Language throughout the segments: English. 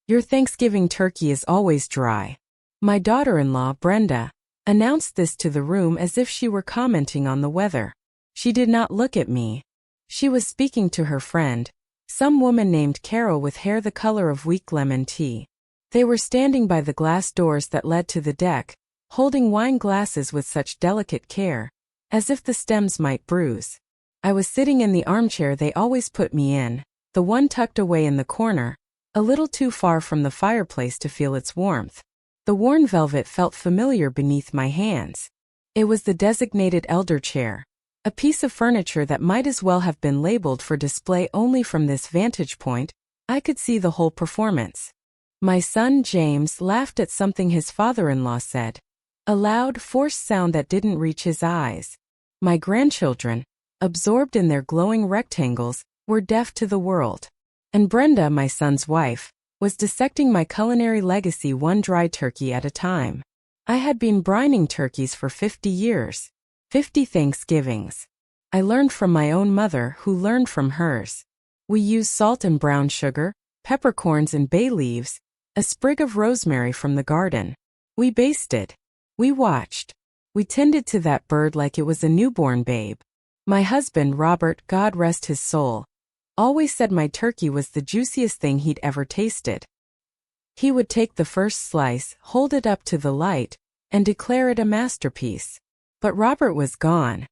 Your Thanksgiving turkey is always dry. My daughter-in-law, Brenda, announced this to the room as if she were commenting on the weather. She did not look at me. She was speaking to her friend, some woman named Carol with hair the color of weak lemon tea. They were standing by the glass doors that led to the deck, holding wine glasses with such delicate care, as if the stems might bruise. I was sitting in the armchair they always put me in, the one tucked away in the corner, a little too far from the fireplace to feel its warmth. The worn velvet felt familiar beneath my hands. It was the designated elder chair, a piece of furniture that might as well have been labeled for display only from this vantage point. I could see the whole performance. My son James laughed at something his father-in-law said, a loud, forced sound that didn't reach his eyes. My grandchildren, absorbed in their glowing rectangles, were deaf to the world. And Brenda, my son's wife, was dissecting my culinary legacy one dry turkey at a time. I had been brining turkeys for 50 years. 50 Thanksgivings. I learned from my own mother, who learned from hers. We used salt and brown sugar, peppercorns and bay leaves, a sprig of rosemary from the garden. We basted. We watched. We tended to that bird like it was a newborn babe. My husband, Robert, God rest his soul, always said my turkey was the juiciest thing he'd ever tasted. He would take the first slice, hold it up to the light, and declare it a masterpiece. But Robert was gone,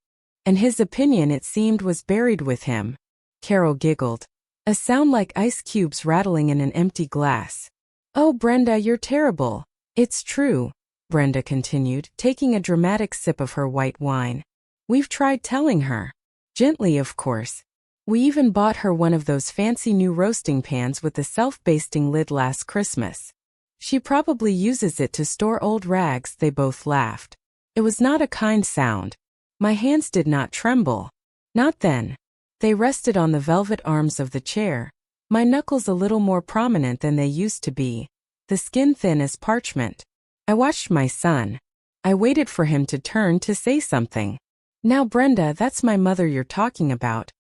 and his opinion, it seemed, was buried with him. Carol giggled, a sound like ice cubes rattling in an empty glass. Oh, Brenda, you're terrible. It's true, Brenda continued, taking a dramatic sip of her white wine. We've tried telling her. Gently, of course. We even bought her one of those fancy new roasting pans with the self-basting lid last Christmas. She probably uses it to store old rags. They both laughed. It was not a kind sound. My hands did not tremble. Not then. They rested on the velvet arms of the chair, my knuckles a little more prominent than they used to be, the skin thin as parchment. I watched my son. I waited for him to turn to say something. Now, Brenda, that's my mother you're talking about.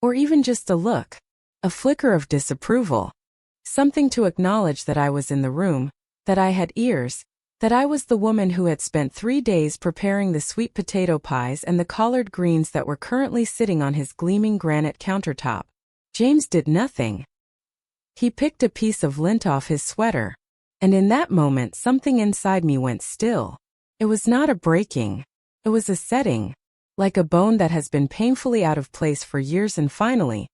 Or even just a look. A flicker of disapproval. Something to acknowledge that I was in the room, that I had ears, that I was the woman who had spent 3 days preparing the sweet potato pies and the collard greens that were currently sitting on his gleaming granite countertop. James did nothing. He picked a piece of lint off his sweater, and in that moment something inside me went still. It was not a breaking. It was a setting. Like a bone that has been painfully out of place for years and finally,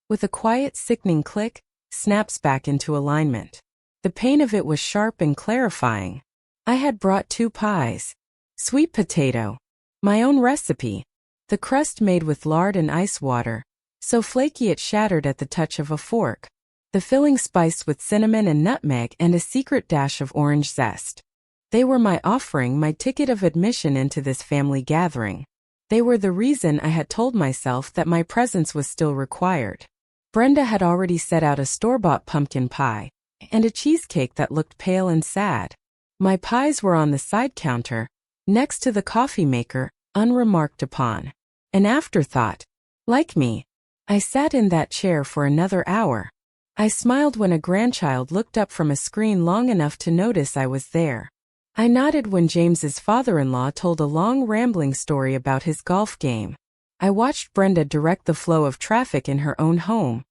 with a quiet, sickening click, snaps back into alignment. The pain of it was sharp and clarifying. I had brought 2 pies. Sweet potato. My own recipe. The crust made with lard and ice water, so flaky it shattered at the touch of a fork. The filling spiced with cinnamon and nutmeg and a secret dash of orange zest. They were my offering, my ticket of admission into this family gathering. They were the reason I had told myself that my presence was still required. Brenda had already set out a store-bought pumpkin pie, and a cheesecake that looked pale and sad. My pies were on the side counter, next to the coffee maker, unremarked upon. An afterthought. Like me, I sat in that chair for another hour. I smiled when a grandchild looked up from a screen long enough to notice I was there. I nodded when James's father-in-law told a long rambling story about his golf game. I watched Brenda direct the flow of traffic in her own home,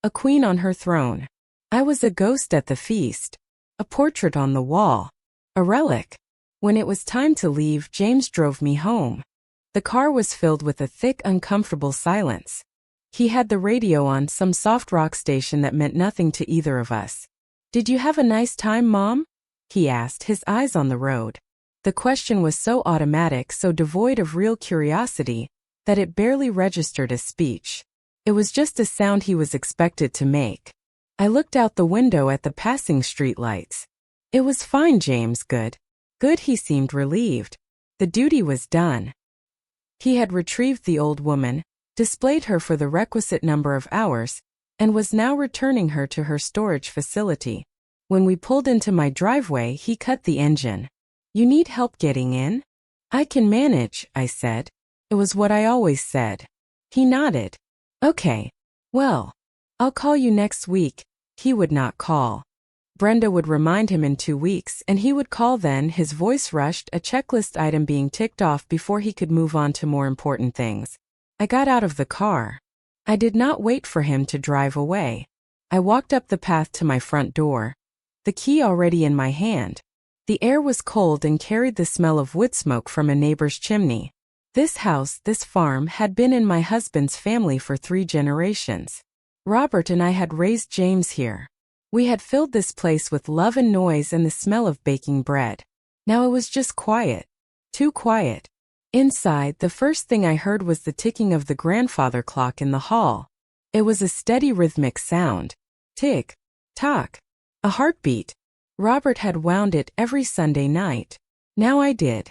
a queen on her throne. I was a ghost at the feast, a portrait on the wall, a relic. When it was time to leave, James drove me home. The car was filled with a thick, uncomfortable silence. He had the radio on, some soft rock station that meant nothing to either of us. "Did you have a nice time, Mom?" he asked, his eyes on the road. The question was so automatic, so devoid of real curiosity, that it barely registered as speech. It was just a sound he was expected to make. I looked out the window at the passing streetlights. It was fine, James, good. Good, he seemed relieved. The duty was done. He had retrieved the old woman, displayed her for the requisite number of hours, and was now returning her to her storage facility. When we pulled into my driveway, he cut the engine. "You need help getting in?" "I can manage," I said. It was what I always said. He nodded. "Okay. Well, I'll call you next week." He would not call. Brenda would remind him in 2 weeks and he would call then, his voice rushed, a checklist item being ticked off before he could move on to more important things. I got out of the car. I did not wait for him to drive away. I walked up the path to my front door, the key already in my hand. The air was cold and carried the smell of wood smoke from a neighbor's chimney. This house, this farm, had been in my husband's family for 3 generations. Robert and I had raised James here. We had filled this place with love and noise and the smell of baking bread. Now it was just quiet. Too quiet. Inside, the first thing I heard was the ticking of the grandfather clock in the hall. It was a steady rhythmic sound. Tick, tock. A heartbeat. Robert had wound it every Sunday night. Now I did.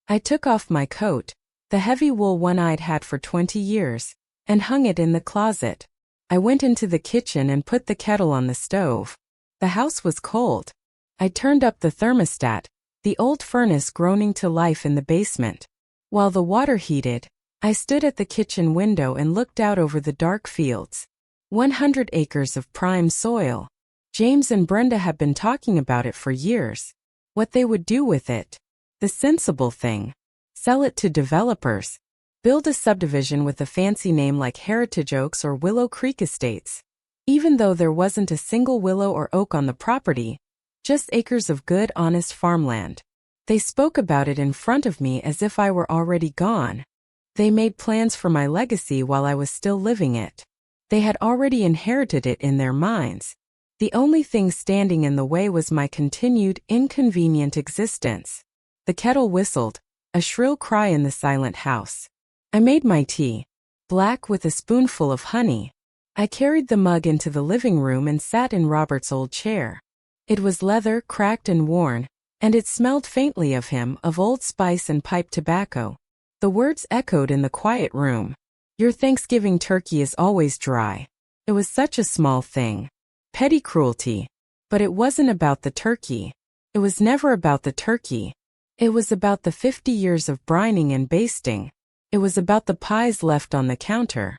I took off my coat, the heavy wool one I'd had for 20 years, and hung it in the closet. I went into the kitchen and put the kettle on the stove. The house was cold. I turned up the thermostat, the old furnace groaning to life in the basement. While the water heated, I stood at the kitchen window and looked out over the dark fields. 100 acres of prime soil. James and Brenda had been talking about it for years. What they would do with it. The sensible thing. Sell it to developers. Build a subdivision with a fancy name like Heritage Oaks or Willow Creek Estates. Even though there wasn't a single willow or oak on the property, just acres of good, honest farmland. They spoke about it in front of me as if I were already gone. They made plans for my legacy while I was still living it. They had already inherited it in their minds. The only thing standing in the way was my continued, inconvenient existence. The kettle whistled, a shrill cry in the silent house. I made my tea, black with a spoonful of honey. I carried the mug into the living room and sat in Robert's old chair. It was leather, cracked and worn, and it smelled faintly of him, of Old Spice and pipe tobacco. The words echoed in the quiet room. Your Thanksgiving turkey is always dry. It was such a small thing. Petty cruelty. But it wasn't about the turkey. It was never about the turkey. It was about the 50 years of brining and basting. It was about the pies left on the counter.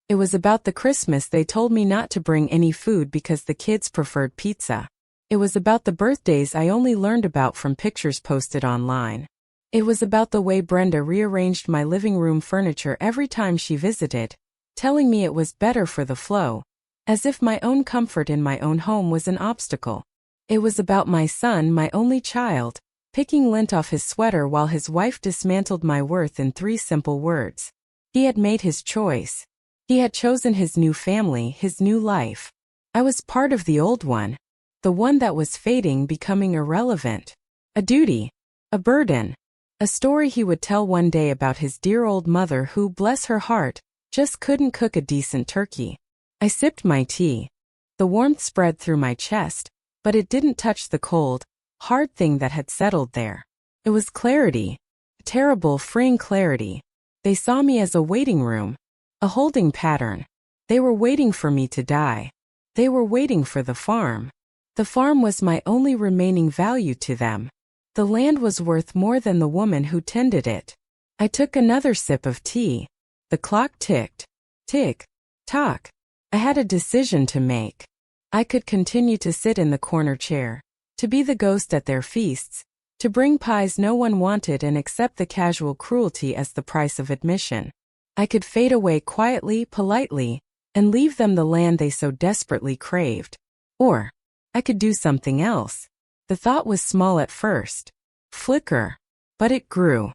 It was about the Christmas they told me not to bring any food because the kids preferred pizza. It was about the birthdays I only learned about from pictures posted online. It was about the way Brenda rearranged my living room furniture every time she visited, telling me it was better for the flow, as if my own comfort in my own home was an obstacle. It was about my son, my only child, picking lint off his sweater while his wife dismantled my worth in 3 simple words. He had made his choice. He had chosen his new family, his new life. I was part of the old one, the one that was fading, becoming irrelevant. A duty. A burden. A story he would tell one day about his dear old mother who, bless her heart, just couldn't cook a decent turkey. I sipped my tea. The warmth spread through my chest, but it didn't touch the cold, hard thing that had settled there. It was clarity. Terrible, freeing clarity. They saw me as a waiting room. A holding pattern. They were waiting for me to die. They were waiting for the farm. The farm was my only remaining value to them. The land was worth more than the woman who tended it. I took another sip of tea. The clock ticked. Tick. Tock. I had a decision to make. I could continue to sit in the corner chair, to be the ghost at their feasts, to bring pies no one wanted and accept the casual cruelty as the price of admission. I could fade away quietly, politely, and leave them the land they so desperately craved. Or I could do something else. The thought was small at first. Flicker. But it grew.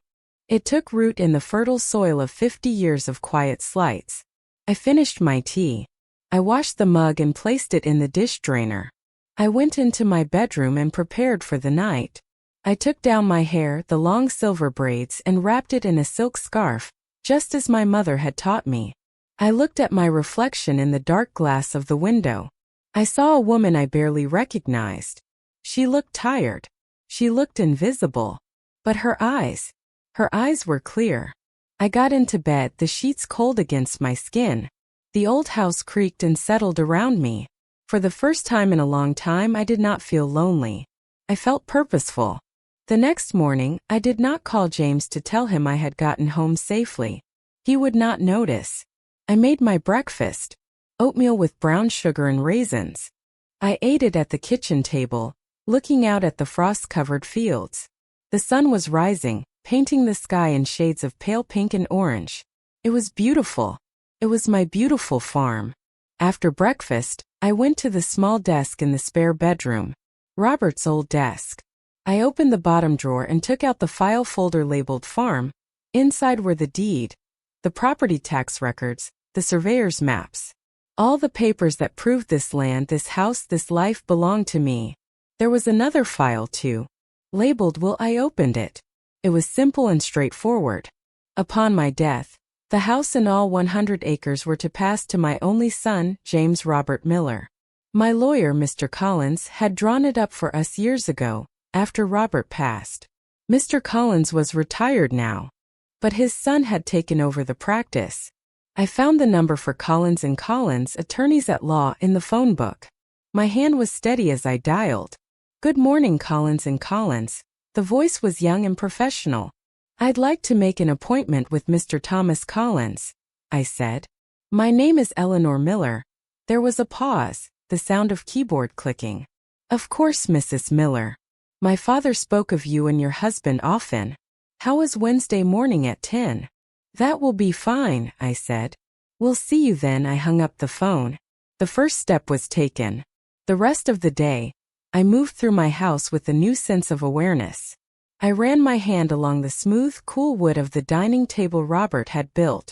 It took root in the fertile soil of 50 years of quiet slights. I finished my tea. I washed the mug and placed it in the dish drainer. I went into my bedroom and prepared for the night. I took down my hair, the long silver braids, and wrapped it in a silk scarf, just as my mother had taught me. I looked at my reflection in the dark glass of the window. I saw a woman I barely recognized. She looked tired. She looked invisible. But her eyes were clear. I got into bed, the sheets cold against my skin. The old house creaked and settled around me. For the first time in a long time, I did not feel lonely. I felt purposeful. The next morning, I did not call James to tell him I had gotten home safely. He would not notice. I made my breakfast. Oatmeal with brown sugar and raisins. I ate it at the kitchen table, looking out at the frost-covered fields. The sun was rising, painting the sky in shades of pale pink and orange. It was beautiful. It was my beautiful farm. After breakfast, I went to the small desk in the spare bedroom, Robert's old desk. I opened the bottom drawer and took out the file folder labeled farm. Inside were the deed, the property tax records, the surveyor's maps. All the papers that proved this land, this house, this life belonged to me. There was another file too, labeled will. I opened it. It was simple and straightforward. Upon my death, the house and all 100 acres were to pass to my only son, James Robert Miller. My lawyer, Mr. Collins, had drawn it up for us years ago, after Robert passed. Mr. Collins was retired now, but his son had taken over the practice. I found the number for Collins & Collins, attorneys at law, in the phone book. My hand was steady as I dialed. Good morning, Collins & Collins. The voice was young and professional. I'd like to make an appointment with Mr. Thomas Collins, I said. My name is Eleanor Miller. There was a pause, the sound of keyboard clicking. Of course, Mrs. Miller. My father spoke of you and your husband often. How is Wednesday morning at 10? That will be fine, I said. We'll see you then. I hung up the phone. The first step was taken. The rest of the day, I moved through my house with a new sense of awareness. I ran my hand along the smooth, cool wood of the dining table Robert had built.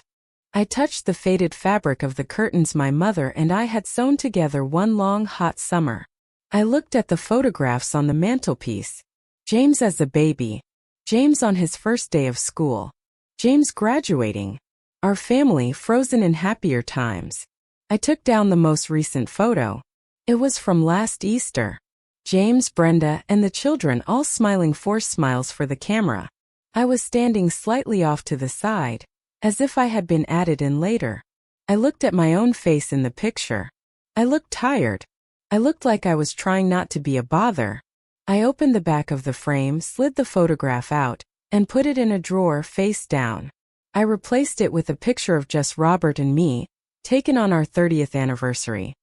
I touched the faded fabric of the curtains my mother and I had sewn together one long, hot summer. I looked at the photographs on the mantelpiece. James as a baby. James on his first day of school. James graduating. Our family frozen in happier times. I took down the most recent photo. It was from last Easter. James, Brenda, and the children all smiling, forced smiles for the camera. I was standing slightly off to the side, as if I had been added in later. I looked at my own face in the picture. I looked tired. I looked like I was trying not to be a bother. I opened the back of the frame, slid the photograph out, and put it in a drawer face down. I replaced it with a picture of just Robert and me, taken on our 30th anniversary.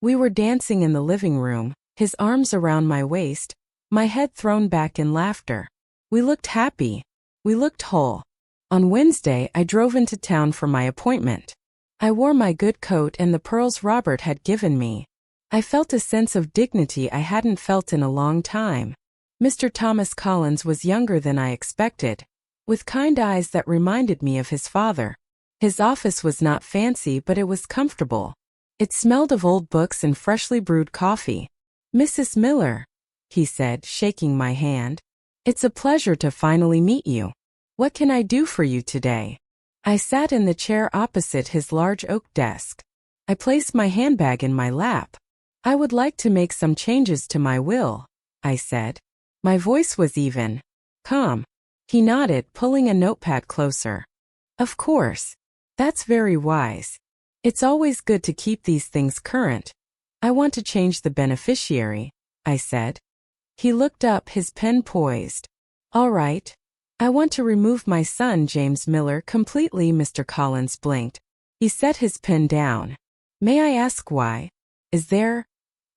We were dancing in the living room, his arms around my waist, my head thrown back in laughter. We looked happy. We looked whole. On Wednesday, I drove into town for my appointment. I wore my good coat and the pearls Robert had given me. I felt a sense of dignity I hadn't felt in a long time. Mr. Thomas Collins was younger than I expected, with kind eyes that reminded me of his father. His office was not fancy, but it was comfortable. It smelled of old books and freshly brewed coffee. Mrs. Miller, he said, shaking my hand. It's a pleasure to finally meet you. What can I do for you today? I sat in the chair opposite his large oak desk. I placed my handbag in my lap. I would like to make some changes to my will, I said. My voice was even. Calm. He nodded, pulling a notepad closer. Of course. That's very wise. It's always good to keep these things current. I want to change the beneficiary, I said. He looked up, his pen poised. All right. I want to remove my son, James Miller, completely. Mr. Collins blinked. He set his pen down. May I ask why? Is there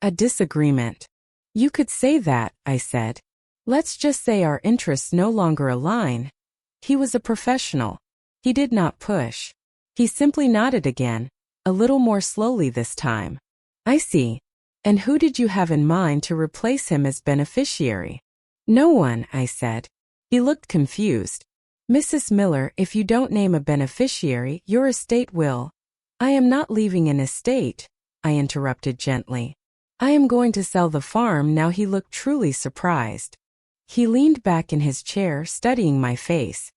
a disagreement? You could say that, I said. Let's just say our interests no longer align. He was a professional. He did not push. He simply nodded again, a little more slowly this time. I see. And who did you have in mind to replace him as beneficiary? No one, I said. He looked confused. Mrs. Miller, if you don't name a beneficiary, your estate will. I am not leaving an estate, I interrupted gently. I am going to sell the farm now. He looked truly surprised. He leaned back in his chair, studying my face.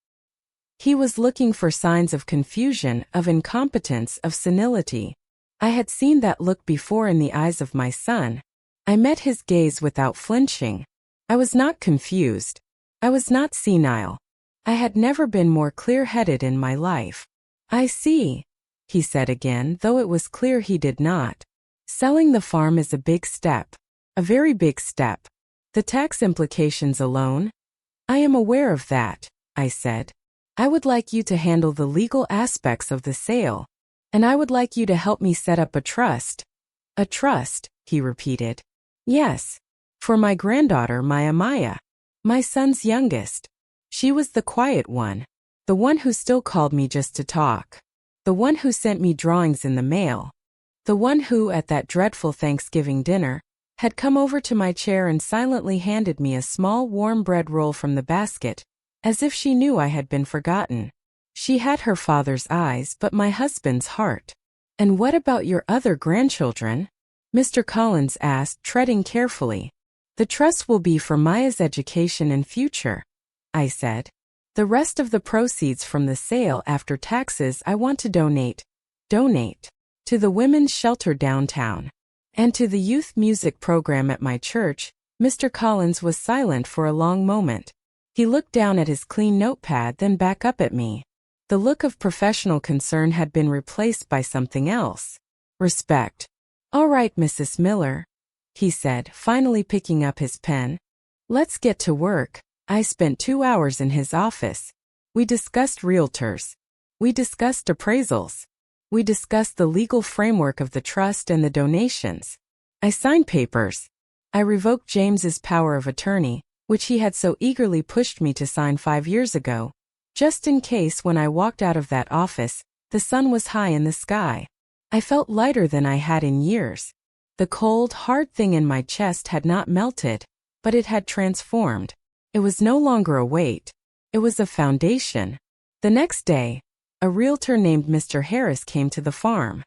He was looking for signs of confusion, of incompetence, of senility. I had seen that look before in the eyes of my son. I met his gaze without flinching. I was not confused. I was not senile. I had never been more clear-headed in my life. I see, he said again, though it was clear he did not. Selling the farm is a big step. A very big step. The tax implications alone? I am aware of that, I said. I would like you to handle the legal aspects of the sale. And I would like you to help me set up a trust. A trust, he repeated. Yes. For my granddaughter, Maya. My son's youngest. She was the quiet one. The one who still called me just to talk. The one who sent me drawings in the mail. The one who, at that dreadful Thanksgiving dinner, had come over to my chair and silently handed me a small warm bread roll from the basket, as if she knew I had been forgotten. She had her father's eyes but my husband's heart. And what about your other grandchildren? Mr. Collins asked, treading carefully. The trust will be for Maya's education and future, I said. The rest of the proceeds from the sale after taxes I want to donate to the women's shelter downtown. And to the youth music program at my church. Mr. Collins was silent for a long moment. He looked down at his clean notepad, then back up at me. The look of professional concern had been replaced by something else. Respect. All right, Mrs. Miller, he said, finally picking up his pen. Let's get to work. I spent 2 hours in his office. We discussed realtors. We discussed appraisals. We discussed the legal framework of the trust and the donations. I signed papers. I revoked James's power of attorney, which he had so eagerly pushed me to sign 5 years ago, just in case when I walked out of that office, the sun was high in the sky. I felt lighter than I had in years. The cold, hard thing in my chest had not melted, but it had transformed. It was no longer a weight. It was a foundation. The next day, a realtor named Mr. Harris came to the farm.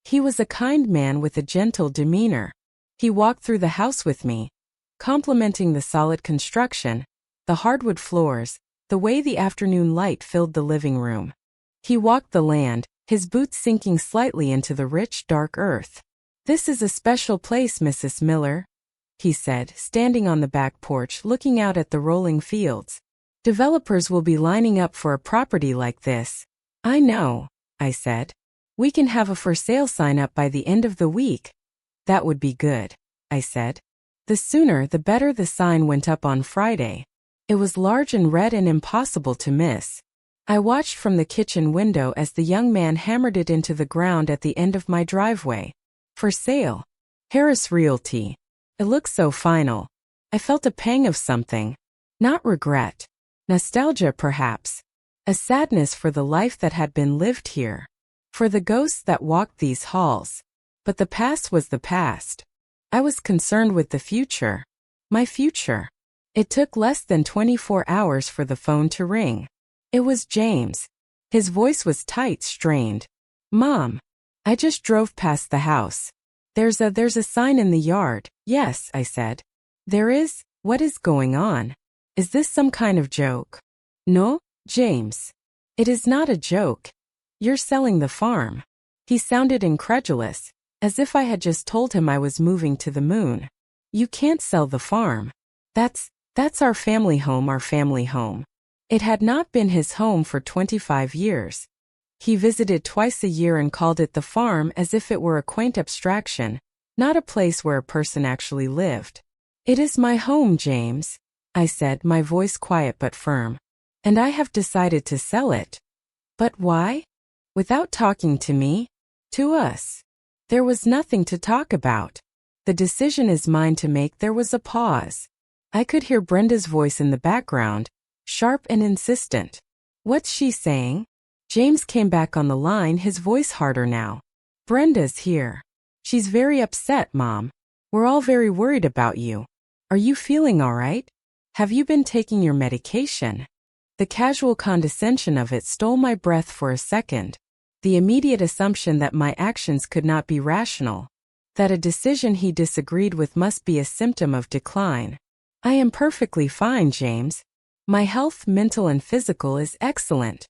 He was a kind man with a gentle demeanor. He walked through the house with me, complimenting the solid construction, the hardwood floors, the way the afternoon light filled the living room. He walked the land, his boots sinking slightly into the rich, dark earth. This is a special place, Mrs. Miller, he said, standing on the back porch looking out at the rolling fields. Developers will be lining up for a property like this. I know, I said. We can have a for sale sign up by the end of the week. That would be good, I said. The sooner the better. The sign went up on Friday. It was large and red and impossible to miss. I watched from the kitchen window as the young man hammered it into the ground at the end of my driveway. For sale. Harris Realty. It looked so final. I felt a pang of something. Not regret. Nostalgia, perhaps. A sadness for the life that had been lived here. For the ghosts that walked these halls. But the past was the past. I was concerned with the future. My future. It took less than 24 hours for the phone to ring. It was James. His voice was tight, strained. Mom. I just drove past the house. There's a sign in the yard. Yes, I said. There is? What is going on? Is this some kind of joke? No, James. It is not a joke. You're selling the farm. He sounded incredulous, as if I had just told him I was moving to the moon. You can't sell the farm. That's our family home. It had not been his home for 25 years. He visited twice a year and called it the farm as if it were a quaint abstraction, not a place where a person actually lived. It is my home, James, I said, my voice quiet but firm. And I have decided to sell it. But why? Without talking to me? To us. There was nothing to talk about. The decision is mine to make. There was a pause. I could hear Brenda's voice in the background, sharp and insistent. What's she saying? James came back on the line, his voice harder now. Brenda's here. She's very upset, Mom. We're all very worried about you. Are you feeling all right? Have you been taking your medication? The casual condescension of it stole my breath for a second. The immediate assumption that my actions could not be rational. That a decision he disagreed with must be a symptom of decline. I am perfectly fine, James. My health, mental and physical, is excellent.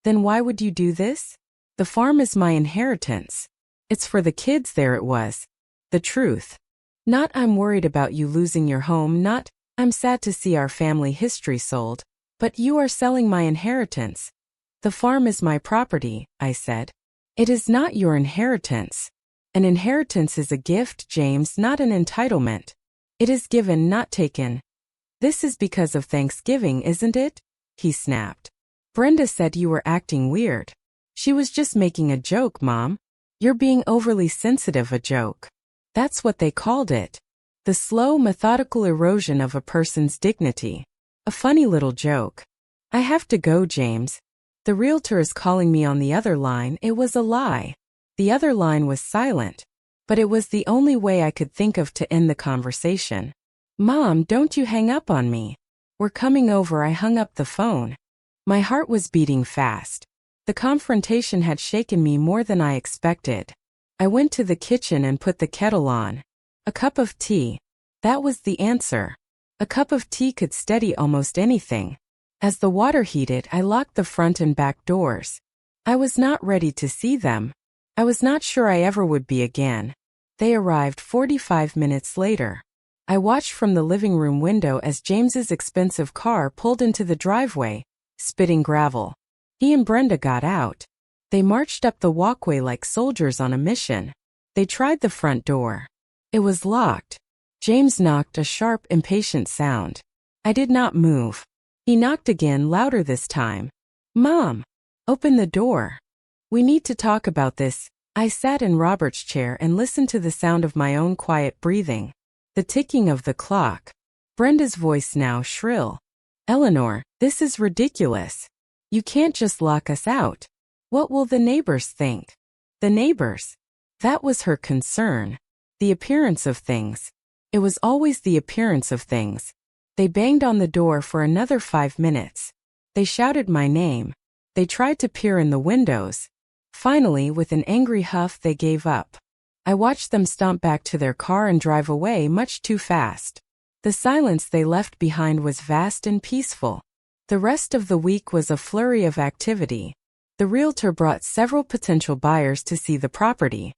Then why would you do this? The farm is my inheritance. It's for the kids. There it was. The truth. Not I'm worried about you losing your home, not I'm sad to see our family history sold, but you are selling my inheritance. The farm is my property, I said. It is not your inheritance. An inheritance is a gift, James, not an entitlement. It is given, not taken. This is because of Thanksgiving, isn't it? He snapped. Brenda said you were acting weird. She was just making a joke, Mom. You're being overly sensitive. A joke. That's what they called it. The slow, methodical erosion of a person's dignity. A funny little joke. I have to go, James. The realtor is calling me on the other line. It was a lie. The other line was silent. But it was the only way I could think of to end the conversation. Mom, don't you hang up on me. We're coming over. I hung up the phone. My heart was beating fast. The confrontation had shaken me more than I expected. I went to the kitchen and put the kettle on. A cup of tea. That was the answer. A cup of tea could steady almost anything. As the water heated, I locked the front and back doors. I was not ready to see them. I was not sure I ever would be again. They arrived 45 minutes later. I watched from the living room window as James's expensive car pulled into the driveway, spitting gravel. He and Brenda got out. They marched up the walkway like soldiers on a mission. They tried the front door. It was locked. James knocked, a sharp, impatient sound. I did not move. He knocked again, louder this time. Mom! Open the door. We need to talk about this. I sat in Robert's chair and listened to the sound of my own quiet breathing. The ticking of the clock. Brenda's voice now shrill. Eleanor, this is ridiculous. You can't just lock us out. What will the neighbors think? The neighbors. That was her concern. The appearance of things. It was always the appearance of things. They banged on the door for another 5 minutes. They shouted my name. They tried to peer in the windows. Finally, with an angry huff, they gave up. I watched them stomp back to their car and drive away much too fast. The silence they left behind was vast and peaceful. The rest of the week was a flurry of activity. The realtor brought several potential buyers to see the property.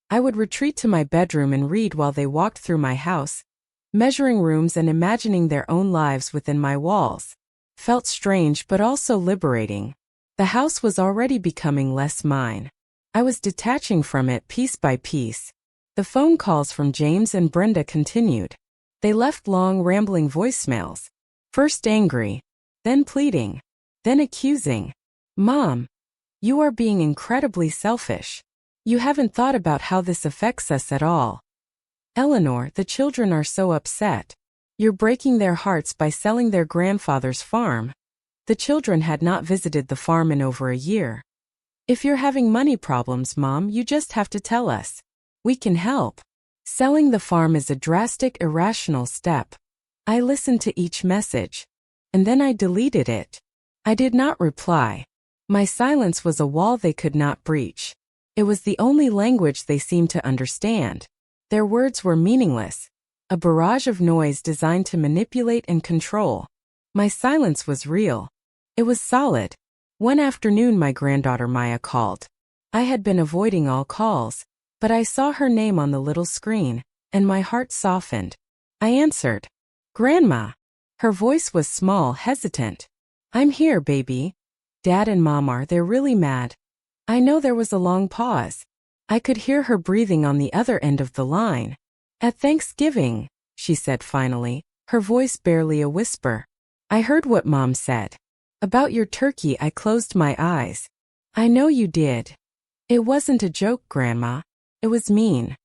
I would retreat to my bedroom and read while they walked through my house, measuring rooms and imagining their own lives within my walls. Felt strange but also liberating. The house was already becoming less mine. I was detaching from it piece by piece. The phone calls from James and Brenda continued. They left long, rambling voicemails. First angry, then pleading, then accusing. Mom, you are being incredibly selfish. You haven't thought about how this affects us at all. Eleanor, the children are so upset. You're breaking their hearts by selling their grandfather's farm. The children had not visited the farm in over a year. If you're having money problems, Mom, you just have to tell us. We can help. Selling the farm is a drastic, irrational step. I listened to each message. And then I deleted it. I did not reply. My silence was a wall they could not breach. It was the only language they seemed to understand. Their words were meaningless. A barrage of noise designed to manipulate and control. My silence was real. It was solid. One afternoon my granddaughter Maya called. I had been avoiding all calls, but I saw her name on the little screen, and my heart softened. I answered. Grandma. Her voice was small, hesitant. I'm here, baby. Dad and Mom are, they're really mad. I know. There was a long pause. I could hear her breathing on the other end of the line. At Thanksgiving, she said finally, her voice barely a whisper. I heard what Mom said. About your turkey. I closed my eyes. I know you did. It wasn't a joke, Grandma. It was mean.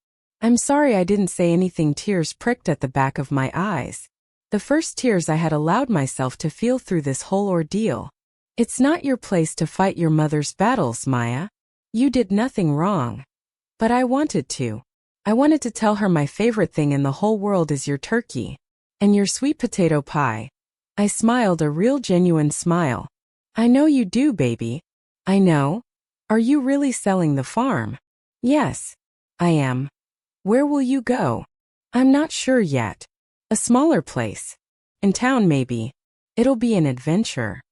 I'm sorry I didn't say anything. Tears pricked at the back of my eyes. The first tears I had allowed myself to feel through this whole ordeal. It's not your place to fight your mother's battles, Maya. You did nothing wrong. But I wanted to. I wanted to tell her my favorite thing in the whole world is your turkey. And your sweet potato pie. I smiled, a real genuine smile. I know you do, baby. I know. Are you really selling the farm? Yes, I am. Where will you go? I'm not sure yet. A smaller place. In town, maybe. It'll be an adventure.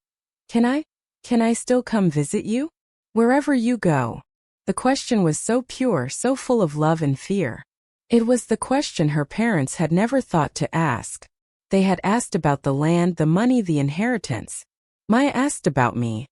Can I still come visit you? Wherever you go. The question was so pure, so full of love and fear. It was the question her parents had never thought to ask. They had asked about the land, the money, the inheritance. Maya asked about me.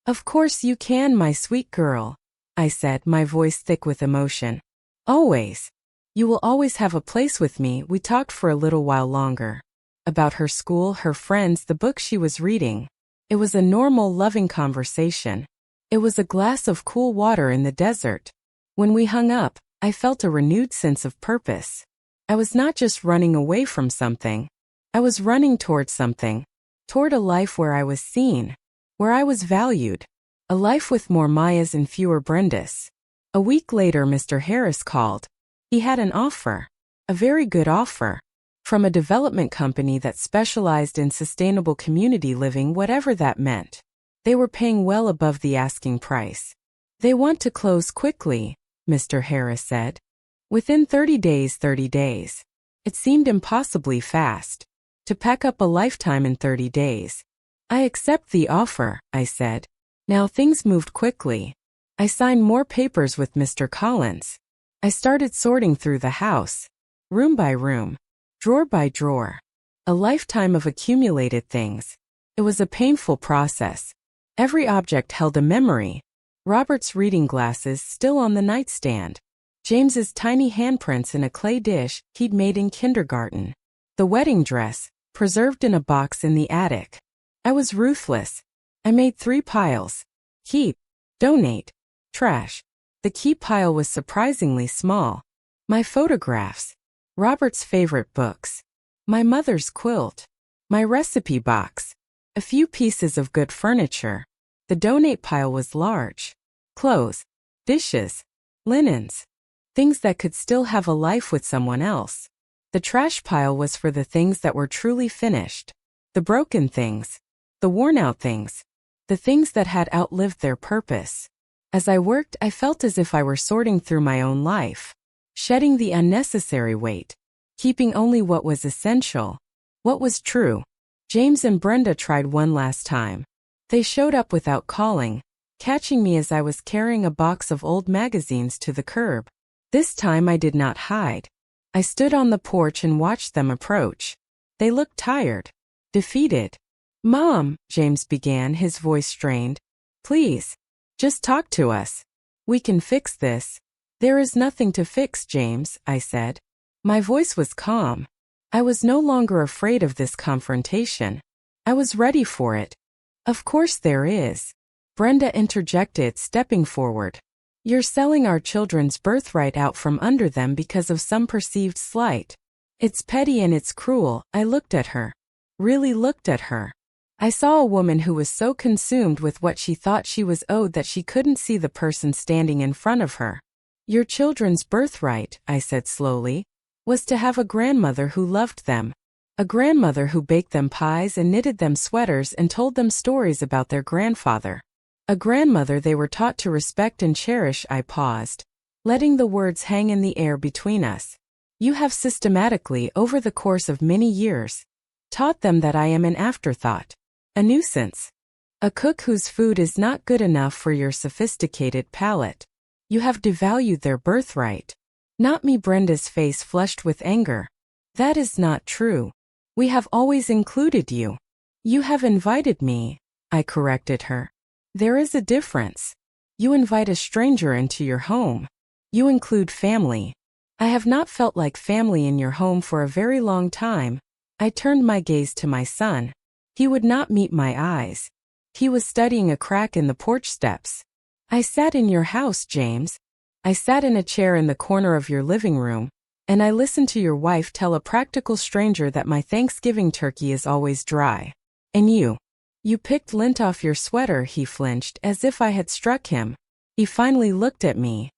Of course you can, my sweet girl, I said, my voice thick with emotion. Always. You will always have a place with me. We talked for a little while longer. About her school, her friends, the book she was reading. It was a normal, loving conversation. It was a glass of cool water in the desert. When we hung up, I felt a renewed sense of purpose. I was not just running away from something. I was running toward something. Toward a life where I was seen. Where I was valued. A life with more Mayas and fewer Brendas. A week later, Mr. Harris called. He had an offer. A very good offer. From a development company that specialized in sustainable community living, whatever that meant. They were paying well above the asking price. They want to close quickly, Mr. Harris said. Within 30 days. It seemed impossibly fast. To pack up a lifetime in 30 days. I accept the offer, I said. Now things moved quickly. I signed more papers with Mr. Collins. I started sorting through the house. Room by room. Drawer by drawer. A lifetime of accumulated things. It was a painful process. Every object held a memory. Robert's reading glasses still on the nightstand. James's tiny handprints in a clay dish he'd made in kindergarten. The wedding dress, preserved in a box in the attic. I was ruthless. I made 3 piles. Keep. Donate. Trash. The keep pile was surprisingly small. My photographs. Robert's favorite books. My mother's quilt. My recipe box. A few pieces of good furniture. The donate pile was large. Clothes. Dishes. Linens. Things that could still have a life with someone else. The trash pile was for the things that were truly finished. The broken things. The worn-out things. The things that had outlived their purpose. As I worked, I felt as if I were sorting through my own life. Shedding the unnecessary weight. Keeping only what was essential. What was true. James and Brenda tried one last time. They showed up without calling, catching me as I was carrying a box of old magazines to the curb. This time I did not hide. I stood on the porch and watched them approach. They looked tired. Defeated. "Mom," James began, his voice strained. "Please. Just talk to us. We can fix this." "There is nothing to fix, James," I said. My voice was calm. I was no longer afraid of this confrontation. I was ready for it. "Of course there is," Brenda interjected, stepping forward. "You're selling our children's birthright out from under them because of some perceived slight. It's petty and it's cruel." I looked at her. Really looked at her. I saw a woman who was so consumed with what she thought she was owed that she couldn't see the person standing in front of her. "Your children's birthright," I said slowly, "was to have a grandmother who loved them. A grandmother who baked them pies and knitted them sweaters and told them stories about their grandfather. A grandmother they were taught to respect and cherish." I paused, letting the words hang in the air between us. "You have systematically, over the course of many years, taught them that I am an afterthought. A nuisance. A cook whose food is not good enough for your sophisticated palate. You have devalued their birthright." "Not me." Brenda's face flushed with anger. "That is not true. We have always included you." "You have invited me," I corrected her. "There is a difference. You invite a stranger into your home. You include family. I have not felt like family in your home for a very long time." I turned my gaze to my son. He would not meet my eyes. He was studying a crack in the porch steps. "I sat in your house, James. I sat in a chair in the corner of your living room, and I listened to your wife tell a practical stranger that my Thanksgiving turkey is always dry. And you picked lint off your sweater." He flinched as if I had struck him. He finally looked at me.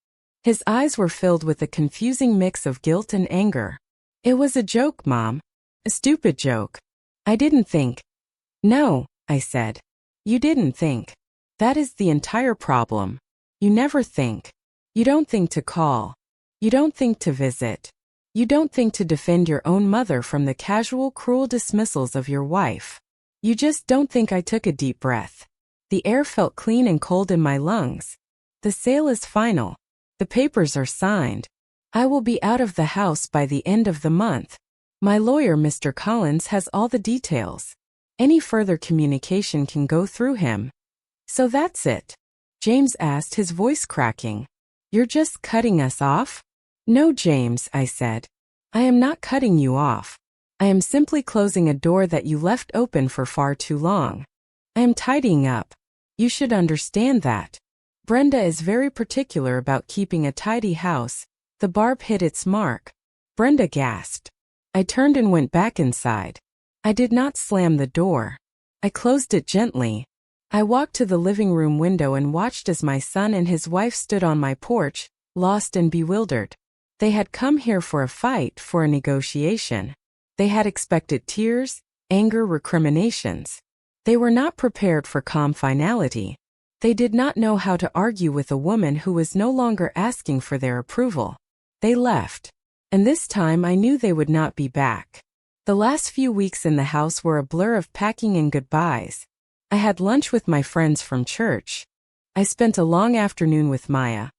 His eyes were filled with a confusing mix of guilt and anger. "It was a joke, Mom. A stupid joke. I didn't think." "No," I said. "You didn't think. That is the entire problem. You never think. You don't think to call. You don't think to visit. You don't think to defend your own mother from the casual, cruel dismissals of your wife. You just don't think." I took a deep breath. The air felt clean and cold in my lungs. "The sale is final. The papers are signed. I will be out of the house by the end of the month. My lawyer, Mr. Collins, has all the details. Any further communication can go through him." "So that's it?" James asked, his voice cracking. "You're just cutting us off?" "No, James," I said. "I am not cutting you off. I am simply closing a door that you left open for far too long. I am tidying up. You should understand that. Brenda is very particular about keeping a tidy house, The barb hit its mark. Brenda gasped. I turned and went back inside. I did not slam the door. I closed it gently. I walked to the living room window and watched as my son and his wife stood on my porch, lost and bewildered. They had come here for a fight, for a negotiation. They had expected tears, anger, recriminations. They were not prepared for calm finality. They did not know how to argue with a woman who was no longer asking for their approval. They left. And this time I knew they would not be back. The last few weeks in the house were a blur of packing and goodbyes. I had lunch with my friends from church. I spent a long afternoon with Maya,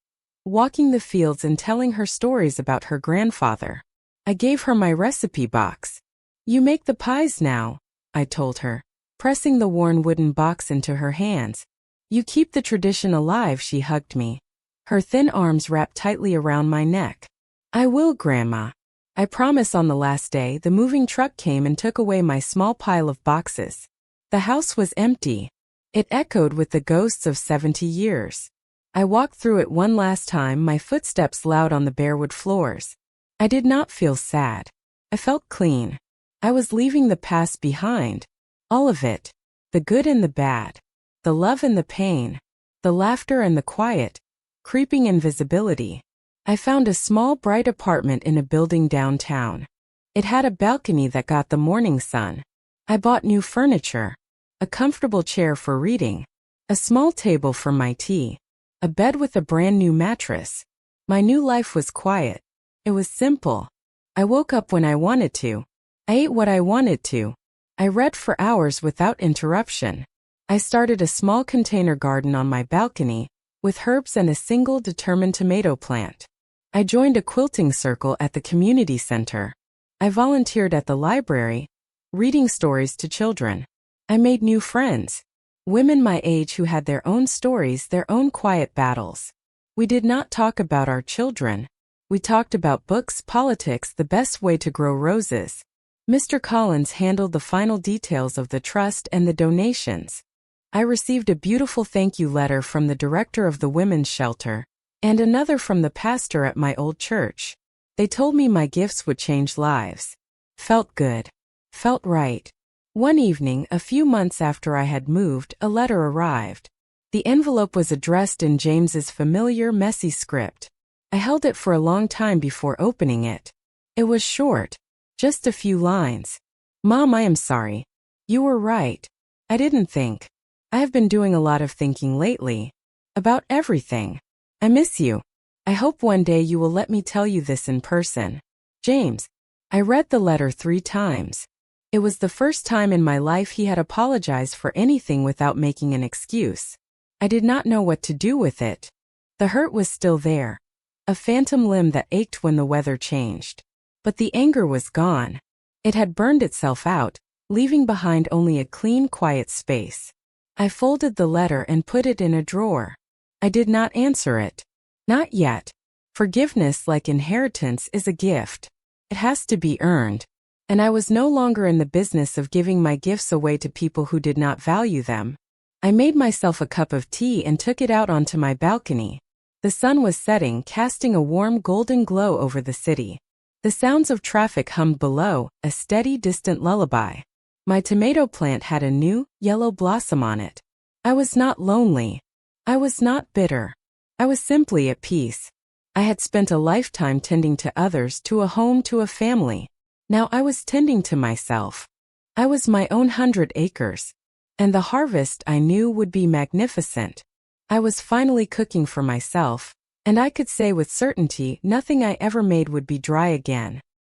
walking the fields and telling her stories about her grandfather. I gave her my recipe box. You make the pies now, I told her, pressing the worn wooden box into her hands. You keep the tradition alive, she hugged me. Her thin arms wrapped tightly around my neck. I will, Grandma. I promise. On the last day, the moving truck came and took away my small pile of boxes. The house was empty. It echoed with the ghosts of 70 years. I walked through it one last time, my footsteps loud on the barewood floors. I did not feel sad. I felt clean. I was leaving the past behind. All of it. The good and the bad. The love and the pain. The laughter and the quiet. Creeping invisibility. I found a small bright apartment in a building downtown. It had a balcony that got the morning sun. I bought new furniture. A comfortable chair for reading. A small table for my tea. A bed with a brand new mattress. My new life was quiet. It was simple. I woke up when I wanted to. I ate what I wanted to. I read for hours without interruption. I started a small container garden on my balcony, with herbs and a single determined tomato plant. I joined a quilting circle at the community center. I volunteered at the library, reading stories to children. I made new friends. Women my age who had their own stories, their own quiet battles. We did not talk about our children. We talked about books, politics, the best way to grow roses. Mr. Collins handled the final details of the trust and the donations. I received a beautiful thank you letter from the director of the women's shelter, and another from the pastor at my old church. They told me my gifts would change lives. Felt good. Felt right. One evening, a few months after I had moved, a letter arrived. The envelope was addressed in James's familiar, messy script. I held it for a long time before opening it. It was short. Just a few lines. Mom, I am sorry. You were right. I didn't think. I have been doing a lot of thinking lately. About everything. I miss you. I hope one day you will let me tell you this in person. James. I read the letter 3 times. It was the first time in my life he had apologized for anything without making an excuse. I did not know what to do with it. The hurt was still there. A phantom limb that ached when the weather changed. But the anger was gone. It had burned itself out, leaving behind only a clean, quiet space. I folded the letter and put it in a drawer. I did not answer it. Not yet. Forgiveness, like inheritance, is a gift. It has to be earned. And I was no longer in the business of giving my gifts away to people who did not value them. I made myself a cup of tea and took it out onto my balcony. The sun was setting, casting a warm golden glow over the city. The sounds of traffic hummed below, a steady, distant lullaby. My tomato plant had a new, yellow blossom on it. I was not lonely. I was not bitter. I was simply at peace. I had spent a lifetime tending to others, to a home, to a family. Now I was tending to myself. I was my own 100 acres. And the harvest, I knew, would be magnificent. I was finally cooking for myself, and I could say with certainty nothing I ever made would be dry again.